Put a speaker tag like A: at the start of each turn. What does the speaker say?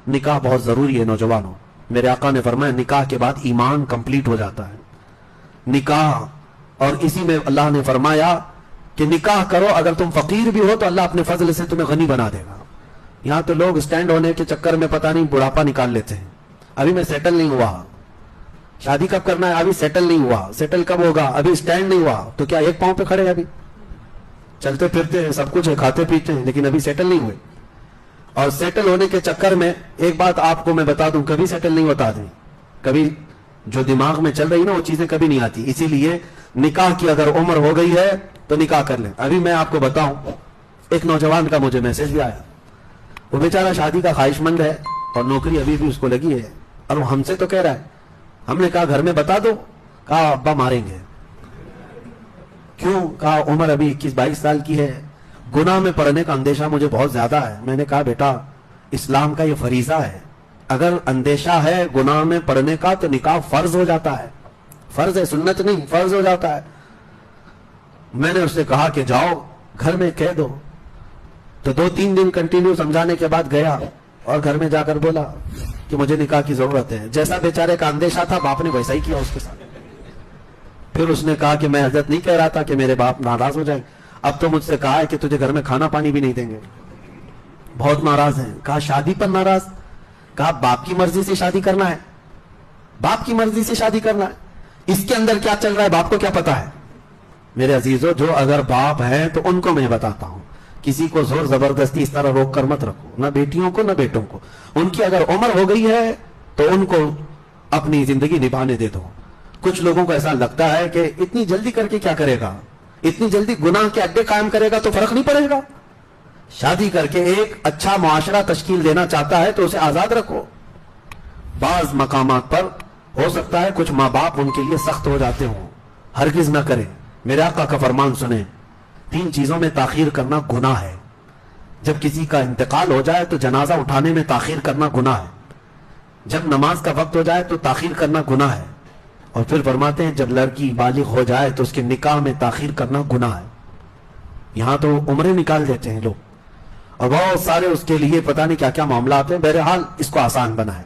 A: نکاح بہت ضروری ہے نوجوانوں. میرے آقا نے فرمایا نکاح کے بعد ایمان کمپلیٹ ہو جاتا ہے. نکاح، اور اسی میں اللہ نے فرمایا کہ نکاح کرو، اگر تم فقیر بھی ہو تو اللہ اپنے فضل سے تمہیں غنی بنا دے گا. یہاں تو لوگ سٹینڈ ہونے کے چکر میں پتہ نہیں بڑھاپا نکال لیتے ہیں. ابھی میں سیٹل نہیں ہوا، شادی کب کرنا ہے؟ ابھی سیٹل نہیں ہوا. سیٹل کب ہوگا؟ ابھی سٹینڈ نہیں ہوا. تو کیا ایک پاؤں پہ کھڑے ہیں؟ ابھی چلتے پھرتے ہیں، سب کچھ ہے، کھاتے پیتے ہیں، لیکن ابھی سیٹل نہیں ہوئے. اور سیٹل ہونے کے چکر میں ایک بات آپ کو میں بتا دوں، کبھی سیٹل نہیں ہوتا آدمی. کبھی جو دماغ میں چل رہی نا وہ چیزیں کبھی نہیں آتی. اسی لیے نکاح کی اگر عمر ہو گئی ہے تو نکاح کر لیں. ابھی میں آپ کو بتاؤں، ایک نوجوان کا مجھے میسج بھی آیا. وہ بیچارہ شادی کا خواہش مند ہے اور نوکری ابھی بھی اس کو لگی ہے، اور وہ ہم سے تو کہہ رہا ہے. ہم نے کہا گھر میں بتا دو. کہا ابا ماریں گے. کیوں؟ کہا عمر ابھی 21-22 سال کی ہے، گناہ میں پڑنے کا اندیشہ مجھے بہت زیادہ ہے. میں نے کہا بیٹا اسلام کا یہ فریضہ ہے، اگر اندیشہ ہے گناہ میں پڑنے کا تو نکاح فرض ہو جاتا ہے. فرض ہے، سنت نہیں، فرض ہو جاتا ہے. میں نے اس سے کہا کہ جاؤ گھر میں کہہ دو. تو 2-3 دن کنٹینیو سمجھانے کے بعد گیا اور گھر میں جا کر بولا کہ مجھے نکاح کی ضرورت ہے. جیسا بیچارے کا اندیشہ تھا باپ نے ویسا ہی کیا اس کے ساتھ. پھر اس نے کہا کہ میں حضرت نہیں کہہ رہا تھا کہ میرے باپ ناراض ہو جائیں، اب تو مجھ سے کہا ہے کہ تجھے گھر میں کھانا پانی بھی نہیں دیں گے، بہت ناراض ہیں. کہا شادی پر ناراض؟ کہا باپ کی مرضی سے شادی کرنا ہے، باپ کی مرضی سے شادی کرنا ہے. اس کے اندر کیا چل رہا ہے باپ کو کیا پتا ہے؟ میرے عزیزو، جو اگر باپ ہیں تو ان کو میں بتاتا ہوں، کسی کو زور زبردستی اس طرح روک کر مت رکھو، نہ بیٹیوں کو نہ بیٹوں کو. ان کی اگر عمر ہو گئی ہے تو ان کو اپنی زندگی نبھانے دے دو. کچھ لوگوں کو ایسا لگتا ہے کہ اتنی جلدی کر کے کیا کرے گا، اتنی جلدی گناہ کے اڈے قائم کرے گا تو فرق نہیں پڑے گا. شادی کر کے ایک اچھا معاشرہ تشکیل دینا چاہتا ہے تو اسے آزاد رکھو. بعض مقامات پر ہو سکتا ہے کچھ ماں باپ ان کے لیے سخت ہو جاتے ہوں، ہرگز نہ کریں. میرے آقا کا فرمان سنیں، 3 چیزوں میں تاخیر کرنا گناہ ہے. جب کسی کا انتقال ہو جائے تو جنازہ اٹھانے میں تاخیر کرنا گناہ ہے. جب نماز کا وقت ہو جائے تو تاخیر کرنا گناہ ہے. اور پھر فرماتے ہیں جب لڑکی بالغ ہو جائے تو اس کے نکاح میں تاخیر کرنا گناہ ہے. یہاں تو عمریں نکال دیتے ہیں لوگ، اور بہت سارے اس کے لیے پتہ نہیں کیا کیا معاملات ہیں. بہرحال اس کو آسان بنائے.